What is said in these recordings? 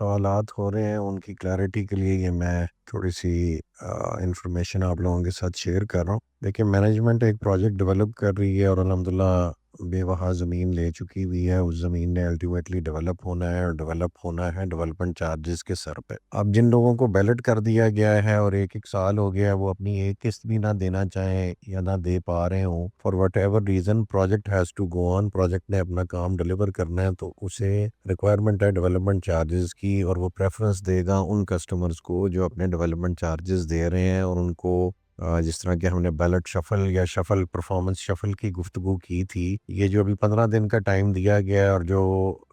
سوالات ہو رہے ہیں ان کی کلیئرٹی کے لیے یہ میں تھوڑی سی انفارمیشن آپ لوگوں کے ساتھ شیئر کر رہا ہوں. دیکھیں مینجمنٹ ایک پروجیکٹ ڈیولپ کر رہی ہے اور الحمدللہ بے وہا زمین لے چکی ہوئی ہے. اس زمین نے الٹیمیٹلی ڈیولپ ہونا ہے اور ڈیولپ ہونا ہے ڈیولپمنٹ چارجز کے سر پہ. اب جن لوگوں کو بیلٹ کر دیا گیا ہے اور ایک ایک سال ہو گیا ہے وہ اپنی ایک قسط بھی نہ دینا چاہیں یا نہ دے پا رہے ہوں for whatever reason, project has to go on. Project نے اپنا کام ڈلیور کرنا ہے تو اسے ریکوائرمنٹ ہے ڈیولپمنٹ چارجز کی, اور وہ پریفرنس دے گا ان کسٹمرز کو جو اپنے ڈیولپمنٹ چارجز دے رہے ہیں. اور ان کو جس طرح کہ ہم نے بیلٹ شفل یا شفل پرفارمنس شفل کی گفتگو کی تھی, یہ جو ابھی 15 دن کا ٹائم دیا گیا ہے اور جو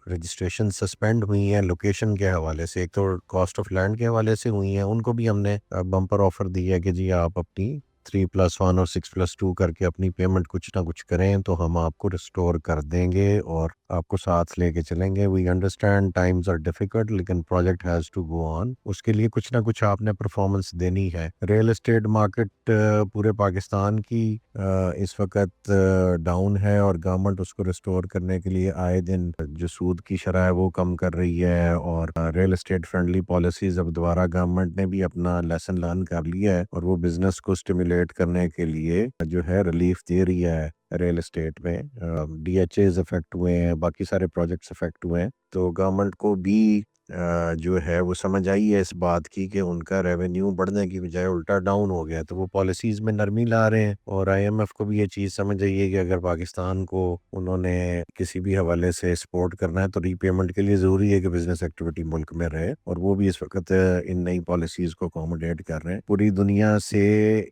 رجسٹریشن سسپینڈ ہوئی ہیں لوکیشن کے حوالے سے, ایک تو کاسٹ آف لینڈ کے حوالے سے ہوئی ہیں, ان کو بھی ہم نے بمپر آفر دی ہے کہ جی آپ اپنی 3+1 اور 6+2 کر کے اپنی پیمنٹ کچھ نہ کچھ کریں تو ہم آپ کو ریسٹور کر دیں گے اور آپ کو ساتھ لے کے چلیں گے. We understand times are difficult لیکن project has to go on. اس کے لیے کچھ نہ کچھ آپ نے پرفارمنس دینی ہے. ریئل اسٹیٹ مارکیٹ پورے پاکستان کی اس وقت ڈاؤن ہے اور گورنمنٹ اس کو ریسٹور کرنے کے لیے آئے دن جو سود کی شرح ہے وہ کم کر رہی ہے, اور ریئل اسٹیٹ فرینڈلی پالیسیز اب دوبارہ گورنمنٹ نے بھی اپنا لیسن لرن کر لیا ہے اور وہ بزنس کو اسٹیمولیٹ کرنے کے لیے جو ہے ریلیف دے رہی ہے. ریئل اسٹیٹ میں ڈی ایچ ایز افیکٹ ہوئے ہیں, باقی سارے پروجیکٹس افیکٹ ہوئے ہیں, تو گورنمنٹ کو بھی جو ہے وہ سمجھ آئی ہے اس بات کی کہ ان کا ریونیو بڑھنے کی بجائے الٹا ڈاؤن ہو گیا, تو وہ پالیسیز میں نرمی لا رہے ہیں. اور آئی ایم ایف کو بھی یہ چیز سمجھ آئی ہے کہ اگر پاکستان کو انہوں نے کسی بھی حوالے سے سپورٹ کرنا ہے تو ری پیمنٹ کے لیے ضروری ہے کہ بزنس ایکٹیویٹی ملک میں رہے, اور وہ بھی اس وقت ان نئی پالیسیز کو اکوموڈیٹ کر رہے ہیں. پوری دنیا سے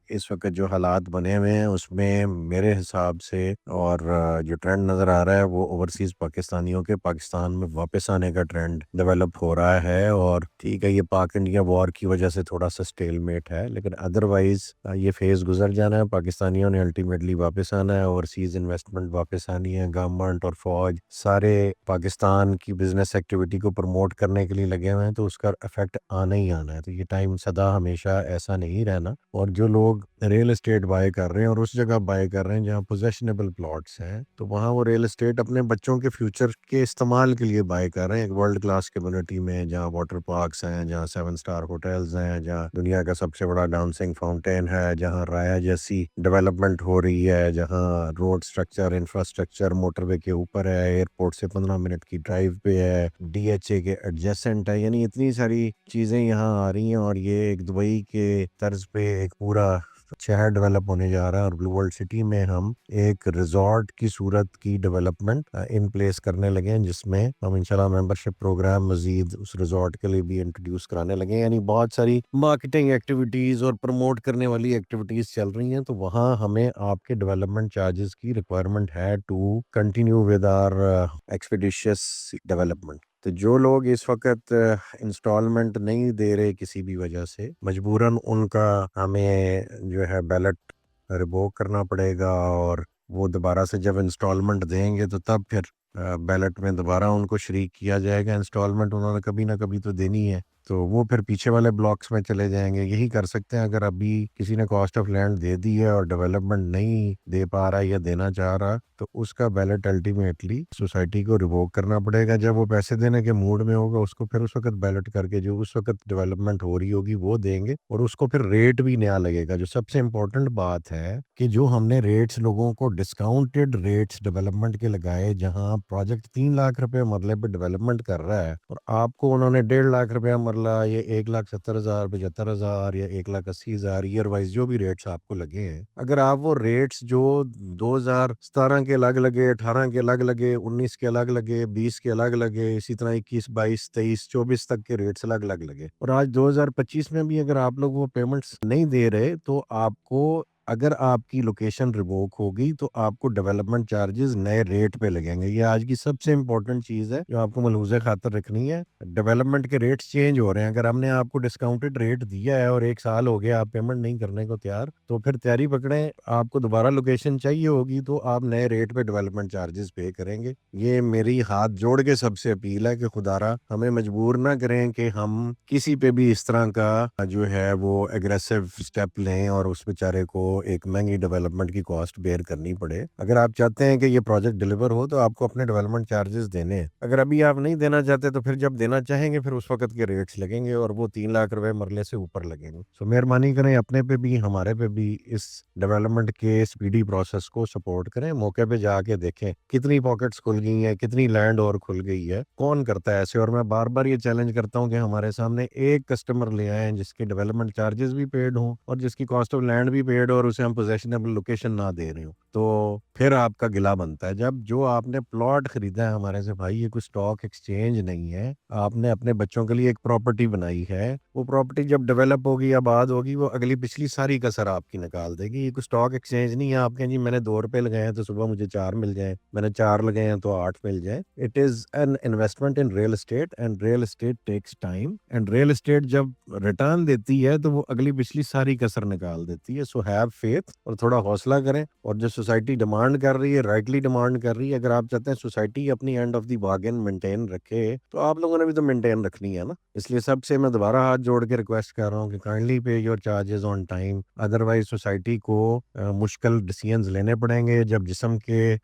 اس وقت جو حالات بنے ہوئے ہیں اس میں میرے حساب سے اور جو ٹرینڈ نظر آ رہا ہے وہ اوورسیز پاکستانیوں کے پاکستان میں واپس آنے کا ٹرینڈ ڈیولپ ہو رہا ہے. اور ٹھیک ہے یہ پاک انڈیا وار کی وجہ سے تھوڑا سا سٹیل میٹ ہے, لیکن ادروائز یہ فیز گزر جانا ہے. پاکستانیوں نے الٹیمیٹلی واپس آنا ہے, اوورسیز انویسٹمنٹ واپس آنی ہے. گورنمنٹ اور فوج سارے پاکستان کی بزنس ایکٹیویٹی کو پروموٹ کرنے کے لیے لگے ہوئے ہیں, تو اس کا افیکٹ آنا ہی آنا ہے. تو یہ ٹائم سدا ہمیشہ ایسا نہیں رہنا, اور جو لوگ ریئل اسٹیٹ بائی کر رہے ہیں اور اس جگہ بائی کر رہے ہیں جہاں پوزیشنیبل پلاٹس ہیں, تو وہاں وہ ریئل اسٹیٹ اپنے بچوں کے فیوچر کے استعمال کے لیے بائی کر رہے ہیں. ایک ورلڈ کلاس کمیونٹی میں جہاں واٹر پارکس ہیں, جہاں 7 اسٹار ہوٹلز ہیں, جہاں دنیا کا سب سے بڑا ڈانسنگ فاؤنٹین ہے, جہاں رایا جیسی ڈیولپمنٹ ہو رہی ہے, جہاں روڈ سٹرکچر انفراسٹرکچر موٹر وے کے اوپر ہے, ایئرپورٹ سے 15 منٹ کی ڈرائیو پہ ہے, ڈی ایچ اے کے ایڈجسٹنٹ ہے. یعنی اتنی ساری چیزیں یہاں آ رہی ہیں, اور یہ ایک دبئی کے طرز پہ ایک پورا شہر ڈیولپ ہونے جا رہا ہے. اور بلو ورلڈ سٹی میں ہم ایک ریزورٹ کی صورت کی ڈیولپمنٹ ان پلیس کرنے لگے ہیں, جس میں ہم انشاءاللہ ممبرشپ پروگرام مزید اس ریزورٹ کے لیے بھی انٹروڈیوس کرانے لگے ہیں. یعنی بہت ساری مارکیٹنگ ایکٹیویٹیز اور پروموٹ کرنے والی ایکٹیویٹیز چل رہی ہیں, تو وہاں ہمیں آپ کے ڈیولپمنٹ چارجز کی ریکوائرمنٹ ہے to continue with our expeditious development. تو جو لوگ اس وقت انسٹالمنٹ نہیں دے رہے کسی بھی وجہ سے, مجبوراً ان کا ہمیں جو ہے بیلٹ ریووک کرنا پڑے گا, اور وہ دوبارہ سے جب انسٹالمنٹ دیں گے تو تب پھر بیلٹ میں دوبارہ ان کو شریک کیا جائے گا. انسٹالمنٹ انہوں نے کبھی نہ کبھی تو دینی ہے, تو وہ پھر پیچھے والے بلاکس میں چلے جائیں گے. یہی کر سکتے ہیں اگر ابھی کسی نے کاسٹ آف لینڈ دے دی ہے اور ڈیولپمنٹ نہیں دے پا رہا یا دینا چاہ رہا, تو اس کا بیلٹ الٹیمیٹلی سوسائٹی کو ریووک کرنا پڑے گا. جب وہ پیسے دینے کے موڈ میں ہوگا اس کو پھر اس وقت بیلٹ کر کے جو اس وقت ڈیولپمنٹ ہو رہی ہوگی وہ دیں گے, اور اس کو پھر ریٹ بھی نیا لگے گا. جو سب سے امپورٹنٹ بات ہے کہ جو ہم نے ریٹس لوگوں کو ڈسکاؤنٹڈ ریٹس ڈیولپمنٹ کے لگائے, جہاں پروجیکٹ 3 لاکھ روپے مرلے پہ ڈیولپمنٹ کر رہا ہے اور آپ کو انہوں نے 1.5 لاکھ روپے مرلہ یا 1,70,000 75,000 یا 1,80,000 ایئر وائز جو بھی ریٹس آپ کو لگے ہیں, اگر آپ وہ ریٹس جو 2017 کے الگ لگے, 18 کے الگ لگے, 19 کے الگ لگے, 20 کے الگ لگے, اسی طرح 21 22 23 24 تک کے ریٹس الگ الگ لگے, اور آج 2025 میں بھی اگر آپ لوگ وہ پیمنٹس نہیں دے رہے تو آپ کو, اگر آپ کی لوکیشن ریووک ہوگی تو آپ کو ڈیولپمنٹ چارجز نئے ریٹ پہ لگیں گے. یہ آج کی سب سے امپورٹنٹ چیز ہے جو آپ کو ملحوظ خاطر رکھنی ہے. ڈیولپمنٹ کے ریٹس چینج ہو رہے ہیں. اگر ہم نے آپ کو ڈسکاؤنٹڈ ریٹ دیا ہے اور 1 سال ہو گیا آپ پیمنٹ نہیں کرنے کو تیار, تو پھر تیاری پکڑیں, آپ کو دوبارہ لوکیشن چاہیے ہوگی تو آپ نئے ریٹ پہ ڈیولپمنٹ چارجز پے کریں گے. یہ میری ہاتھ جوڑ کے سب سے اپیل ہے کہ خدارا ہمیں مجبور نہ کریں کہ ہم کسی پہ بھی اس طرح کا جو ہے وہ ایگریسو سٹیپ لیں اور اس بیچارے کو ایک مہنگی ڈیولپمنٹ کی کاسٹ بیئر کرنی پڑے. اگر آپ چاہتے ہیں کہ یہ پروجیکٹ ڈلیور ہو تو آپ کو اپنے ڈیولپمنٹ چارجز دینے ہیں. اگر ابھی آپ نہیں دینا چاہتے تو پھر جب دینا چاہیں گے پھر اس وقت کے ریٹس لگیں گے اور وہ 3 لاکھ روپے مرلے سے اوپر لگیں گے. سو مہربانی کریں اپنے پہ بھی ہمارے پہ بھی اس ڈیولپمنٹ کے اسپیڈی پروسیس کو سپورٹ کریں. موقع پہ جا کے دیکھیں کتنی پاکٹس کھل گئی ہیں, کتنی لینڈ اور کھل گئی ہے, کون کرتا ہے ایسے. اور میں بار بار یہ چیلنج کرتا ہوں کہ ہمارے سامنے ایک کسٹمر لے آئیں جس کے ڈیولپمنٹ چارجز بھی پیڈ ہوں اور جس کی کاسٹ آف لینڈ بھی پیڈ ہو اور اسے ہم پوزیشنیبل لوکیشن نہ دے رہے ہوں. تو پھر آپ کا گلا بنتا ہے. جب جو آپ نے پلاٹ خریدا ہے ہمارے سے, بھائی یہ کوئی اسٹاک ایکسچینج نہیں ہے, آپ نے اپنے بچوں کے لیے ایک پراپرٹی بنائی ہے. وہ پراپرٹی جب ڈیولپ ہوگی, آباد ہوگی, وہ اگلی پچھلی ساری کسر آپ کی نکال دے گی. یہ کوئی اسٹاک ایکسچینج نہیں ہے آپ کہیں جی میں نے 2 روپے لگائے ہیں تو صبح مجھے 4 مل جائیں, میں نے 4 لگائے ہیں تو 8 مل جائیں. It is an investment in real estate and real estate takes time. And real estate جب ریٹرن دیتی ہے تو وہ اگلی پچھلی ساری کسر نکال دیتی ہے. سو ہیو فیتھ اور تھوڑا حوصلہ کریں. اور جو سوسائٹی ڈیمانڈ کر رہی ہے, رائٹلی ڈیمانڈ کر رہی ہے, اگر آپ چاہتے ہیں سوسائٹی اپنی and of the bargain maintain رکھے تو آپ لوگوں نے بھی تو مینٹین رکھنی ہے نا. اس لیے سب سے میں دوبارہ ہاتھ جوڑ کے ریکویسٹ کر رہا ہوں کہ kindly pay your charges on time. Otherwise society کو مشکل ڈیسیژنز لینے پڑیں گے. جب جسم کے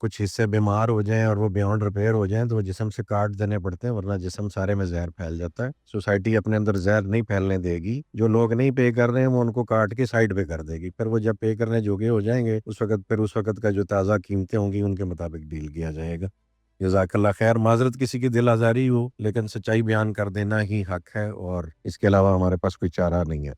کچھ حصے بیمار ہو جائیں اور وہ بیونڈ ریپیئر ہو جائیں تو وہ جسم سے کاٹ دینے پڑتے ہیں, ورنہ جسم سارے میں زہر پھیل جاتا ہے. سوسائٹی اپنے اندر زہر نہیں پھیلنے دے گی. جو لوگ نہیں پے کر رہے ہیں وہ ان کو کاٹ کے سائڈ پہ کر دے گی. پھر وہ جب پے کرنے جوگے ہو جائیں گے اس وقت کا جو تازہ قیمتیں ہوں گی ان کے مطابق ڈیل کیا جائے گا. جزاک اللہ خیر. معذرت کسی کی دل آزاری ہو لیکن سچائی بیان کر دینا ہی حق ہے اور اس کے علاوہ ہمارے پاس کوئی چارہ نہیں ہے.